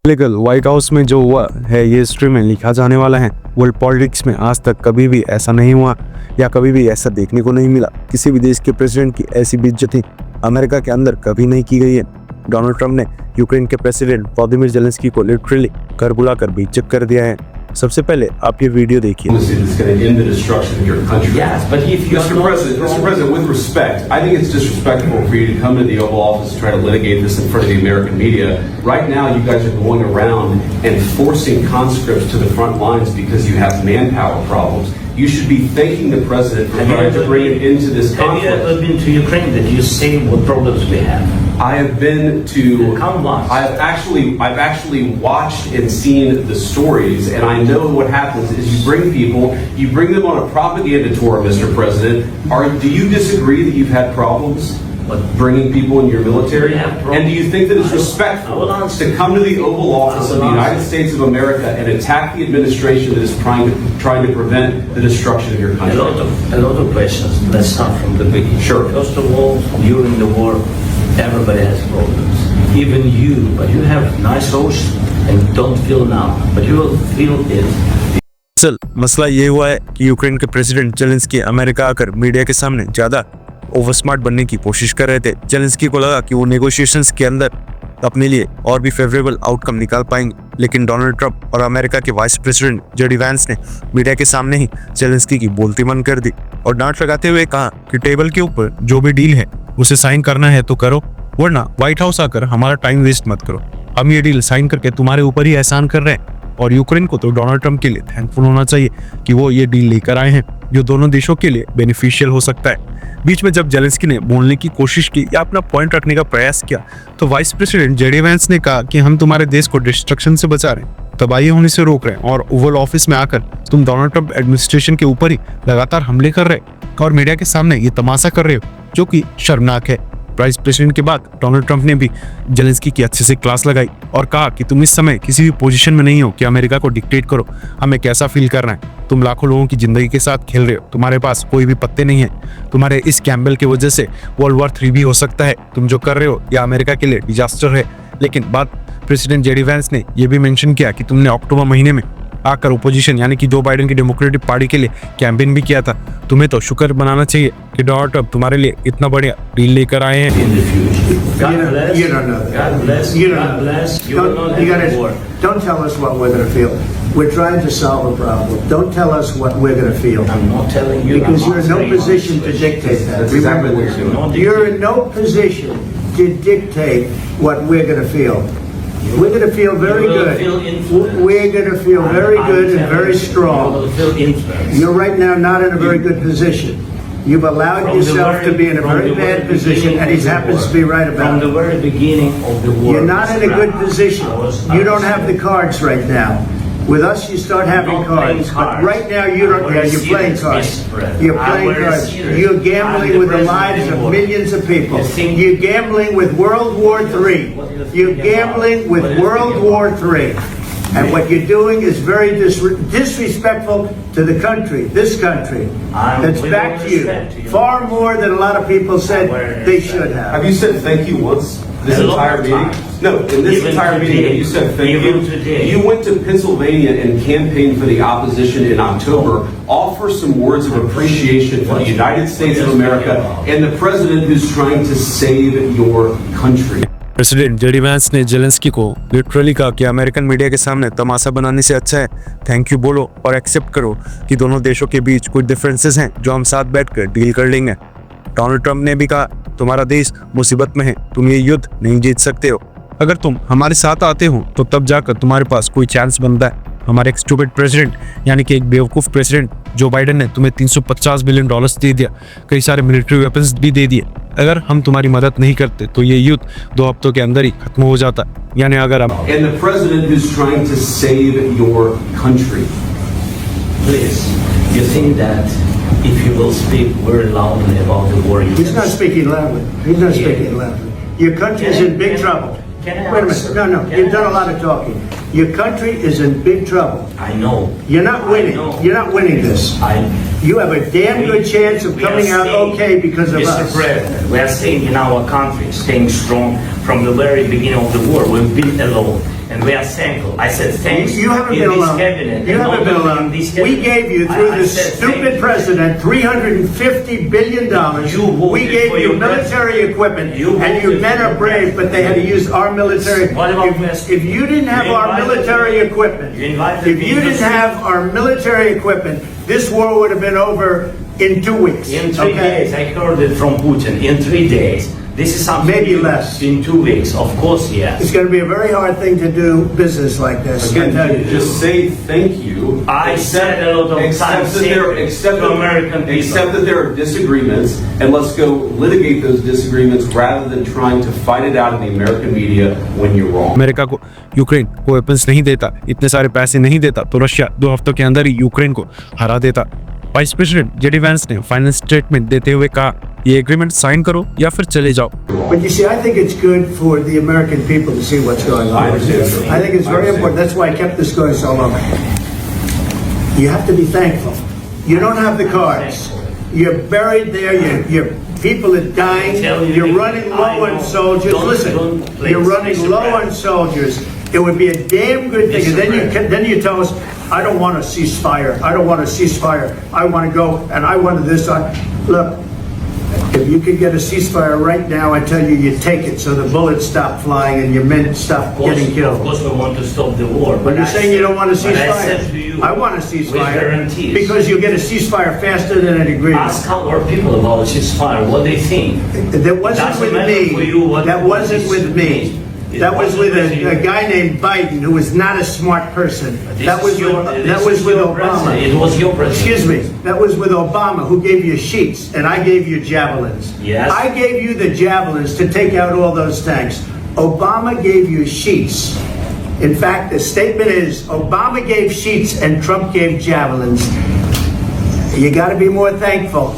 Legal white house में जो हुआ है ये हिस्ट्री में लिखा जाने वाला है। वर्ल्ड पॉलिटिक्स में आज तक कभी भी ऐसा नहीं हुआ या कभी भी ऐसा देखने को नहीं मिला। किसी भी देश के प्रेसिडेंट की ऐसी बेइज्जती अमेरिका के अंदर कभी नहीं की गई है। डोनाल्ड ट्रंप ने यूक्रेन के प्रेसिडेंट व्लादिमीर जेलेंस्की को लिटरली घर बुलाकर बेइज्जत कर दिया है। सबसे पहले आप ये वीडियो देखिए। Yes, but if you Mr. President, with respect, I think it's disrespectful for you to come to the Oval Office and try to litigate this in front of the American media. Right now, you guys are going around and forcing conscripts to the front lines because you have manpower problems. You should be thanking the President for trying to bring it into this conflict. Have you ever been to Ukraine that you see what problems we have? I have been to. Come once. I've actually watched and seen the stories, and I know what happens is you bring them on a propaganda tour, Mr. President. Do you disagree that you've had problems bringing people in your military? And do you think that it's respectful to come to the Oval Office of the United States of America and attack the administration that is trying to prevent the destruction of your country? A lot of questions. Let's start from the beginning. Sure. First of all, during the war, everybody has problems. Even you, but you have nice ocean and don't feel now, but you will feel it. चल मसला ये हुआ है कि Ukraine के president Zelensky America आकर media के सामने ज्यादा ओवर स्मार्ट बनने की कोशिश कर रहे थे। जेलेंस्की को लगा कि वो नेगोशिएशंस के अंदर अपने लिए और भी फेवरेबल आउटकम निकाल पाएंगे, लेकिन डोनाल्ड ट्रंप और अमेरिका के वाइस प्रेसिडेंट जेडी वैंस ने मीडिया के सामने ही जेलेंस्की की बोलती बंद कर दी और डांट लगाते हुए कहा कि टेबल के ऊपर जो भी डील है उसे साइन करना है तो करो, वरना व्हाइट हाउस आकर हमारा टाइम वेस्ट मत करो। हम ये डील साइन करके तुम्हारे ऊपर ही एहसान कर रहे हैं। और यूक्रेन को तो डोनाल्ड ट्रंप के लिए थैंकफुल होना चाहिए कि वो ये डील लेकर आए हैं जो दोनों देशों के लिए बेनिफिशियल हो सकता है। बीच में जब जेलेंस्की ने बोलने की कोशिश की या अपना पॉइंट रखने का प्रयास किया तो वाइस प्रेसिडेंट जेडी वैंस ने कहा कि हम तुम्हारे देश को डिस्ट्रक्शन से बचा रहे हैं, तबाही होने से रोक रहे हैं, और ओवल ऑफिस में आकर तुम डोनाल्ड ट्रंप एडमिनिस्ट्रेशन के ऊपर ही लगातार हमले कर रहे और मीडिया के सामने ये तमाशा कर रहे हो, जो कि शर्मनाक है। वाइस प्रेसिडेंट के बाद डोनाल्ड ट्रंप ने भी जेलेंस्की की अच्छे से क्लास लगाई और कहा कि तुम इस समय किसी भी पोजीशन में नहीं हो कि अमेरिका को डिक्टेट करो हमें कैसा फील करना है। तुम लाखों लोगों की जिंदगी के साथ खेल रहे हो, तुम्हारे पास कोई भी पत्ते नहीं है। तुम्हारे इस कैम्बल की वजह से वर्ल्ड वॉर 3 भी हो सकता है। तुम जो कर रहे हो या अमेरिका के लिए डिजास्टर है। लेकिन बाद प्रेसिडेंट जेडी वैंस ने यह भी मेंशन किया कि तुमने अक्टूबर महीने में आकर ओपोजिशन यानी कि जो बाइडेन की डेमोक्रेटिक पार्टी के लिए कैंपेन भी किया था। तुम्हें तो शुक्र मनाना चाहिए कि डोनाल्ड ट्रंप तुम्हारे लिए इतना बढ़िया डील लेकर आए हैं। Don't tell us what we're going to feel. We're trying to solve a problem. Don't tell us what we're going to feel. I'm not telling you. Because you're in no position to dictate that. That's exactly what you're doing. You're in no position to dictate what we're going to feel. We're going to feel very good. We're going to feel very good and very strong. You're right now not in a very good position. You've allowed yourself to be in a very bad position, and he happens to be right about it. From the very beginning of the war. You're not in a good position. You don't have the cards right now. With us, you start having cards. But right now, you don't. Yeah, you're playing cards. You're playing cards. You're gambling with the lives of millions of people. You're gambling with World War III. You're gambling with World War III. And what you're doing is very disrespectful to the country, this country, that's back to you. Far more than a lot of people said they should have. Have you said thank you once? This entire meeting? No, in this entire meeting, you said thank you. You went to Pennsylvania and campaigned for the opposition in October. Offer some words of appreciation for the United States of America and the president who's trying to save your country. President JD Vance ने Zelensky को literally कहा कि American media के सामने तमाशा बनाने से अच्छा है थैंक यू बोलो और एक्सेप्ट करो कि दोनों देशों के बीच कुछ डिफरेंसेस हैं जो हम साथ बैठकर डील कर लेंगे। डोनाल्ड ट्रंप ने भी कहा तुम्हारा देश मुसीबत में है, तुम ये युद्ध नहीं जीत सकते हो। अगर तुम हमारे साथ आते हो तो तब जाकर तुम्हारे पास कोई चांस बनता है। हमारे एक स्टूपिड प्रेसिडेंट यानी कि एक बेवकूफ़ प्रेसिडेंट जो बाइडेन ने तुम्हें $350 बिलियन दे दिया, कई सारे मिलिट्री वेपन्स भी दे दिए। अगर हम तुम्हारी मदद नहीं करते तो ये युद्ध 2 हफ्तों के अंदर ही खत्म हो जाता। यानी अगर हम And the president who's trying to save your country. Please, you think that if you will speak very loudly about the war, He's not speaking loudly. He's not speaking loudly. Your country is in big trouble. Can I Wait a answer? minute. No, Can you've I done a lot of talking. Your country is in big trouble. I know. You're not winning. I know. You're not winning this. You have a damn good chance of coming out okay because of Mr. us. President, we are staying in our country, staying strong from the very beginning of the war. We've been alone. and we are thankful. I said thanks You haven't in been this alone. cabinet. You and haven't not been only alone. in this We cabinet. gave you, through I this said stupid thank you. president, $350 billion. You voted We gave for you your military equipment, You and you voted men for are your brave, but they had to use our military. What about West? If you didn't have You our invited military me. equipment, You invited if me you to didn't see- have our military equipment, this war would have been over in 2 weeks. In 3 okay? days, I heard it from Putin. In 3 days. This is something Maybe new. less. In 2 weeks, of course, yes. It's going to be a very hard thing to do business like this. I tell Again, you. just say thank you. I said a lot of Except times that there- thank you except to that- American people. Except that there are disagreements, and let's go litigate those disagreements rather than trying to fight it out in the American media when you're wrong. America को Ukraine को weapons नहीं देता, इतने सारे पैसे नहीं देता, तो रशिया 2 हफ्तों के अंदर ही यूक्रेन को हरा देता। वाइस प्रेसिडेंट जेडी वैंस ने फाइनल स्टेटमेंट देते हुए कहा, ये एग्रीमेंट साइन करो या फिर चले जाओ। But you see, I think it's good for the American people to see what's going on. I understand. I think it's very important. That's why I kept this going so long. You have to be thankful. You don't have the cards. You're buried there. Your people are dying. Tell you You're the- running I low on know. soldiers. Don't Listen, please, you're running Mr. low on President. soldiers. It would be a damn good thing. Mr. And then President. then you tell us, I don't want a ceasefire. I don't want a ceasefire. I want to go and I want this. Look, if you could get a ceasefire right now, I tell you, you take it so the bullets stop flying and your men stop getting Of killed. course, we want to stop the war. But you're saying you don't want a But I said to ceasefire. you, I want a with ceasefire guarantees. because you get a ceasefire faster than an agreement. Ask our people about ceasefire, what they think. That wasn't Doesn't with matter for you me. what That wasn't with me. It That was wasn't with with you. a guy named Biden who was not a smart person. This That was is your- with, this that was is with your Obama. president. It was your president. Excuse me. That was with Obama, who gave you sheets, and I gave you javelins. Yes. I gave you the javelins to take out all those tanks. Obama gave you sheets. In fact, the statement is Obama gave sheets and Trump gave javelins. You got to be more thankful,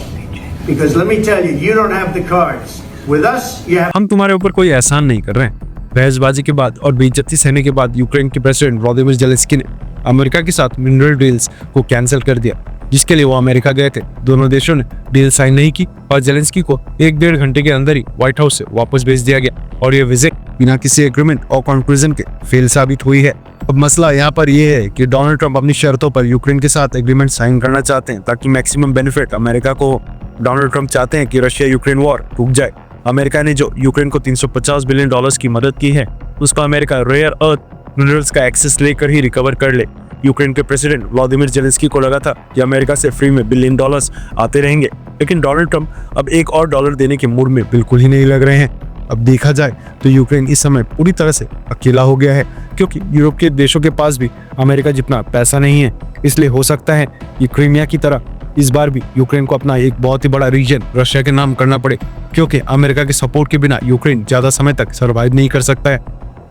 because let me tell you, you don't have the cards. With us, you have. हम तुम्हारे ऊपर कोई एहसान नहीं कर रहे हैं। बहसबाजी के बाद और बेइज्जती सहने के बाद यूक्रेन के प्रेसिडेंट व्लादिमीर जेलेंस्की ने अमेरिका के साथ मिनरल डील्स को कैंसिल कर दिया, जिसके लिए वो अमेरिका गए थे। दोनों देशों ने डील साइन नहीं की और जेलेंस्की को 1-1.5 घंटे के अंदर ही व्हाइट हाउस से वापस भेज दिया गया और ये विजिट बिना किसी एग्रीमेंट और कंक्लूजन के फेल साबित हुई है। अब मसला यहाँ पर यह है कि डोनाल्ड ट्रंप अपनी शर्तों पर यूक्रेन के साथ एग्रीमेंट साइन करना चाहते हैं ताकि मैक्सिमम बेनिफिट अमेरिका को हो। डोनाल्ड ट्रंप चाहते हैं कि रशिया यूक्रेन वॉर रुक जाए। अमेरिका ने जो यूक्रेन को $350 बिलियन की मदद की है, उसको अमेरिका रेयर अर्थ मिनरल्स का एक्सेस लेकर ही रिकवर कर ले। यूक्रेन के प्रेसिडेंट व्लादिमीर जेलेंस्की को लगा था कि अमेरिका से फ्री में $1 बिलियन आते रहेंगे, लेकिन डोनाल्ड ट्रंप अब एक और डॉलर देने के मूड में बिल्कुल ही नहीं लग रहे हैं। अब देखा जाए तो यूक्रेन इस समय पूरी तरह से अकेला हो गया है, क्योंकि यूरोप के देशों के पास भी अमेरिका जितना पैसा नहीं है। इसलिए हो सकता है ये क्रीमिया की तरह इस बार भी यूक्रेन को अपना एक बहुत ही बड़ा रीजन रशिया के नाम करना पड़े, क्योंकि अमेरिका के सपोर्ट के बिना यूक्रेन ज्यादा समय तक सर्वाइव नहीं कर सकता है।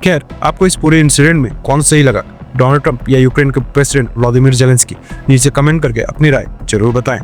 खैर, आपको इस पूरे इंसिडेंट में कौन सही लगा, डोनाल्ड ट्रंप या यूक्रेन के प्रेसिडेंट व्लादिमीर जेलेंस्की? नीचे कमेंट करके अपनी राय जरूर बताएं।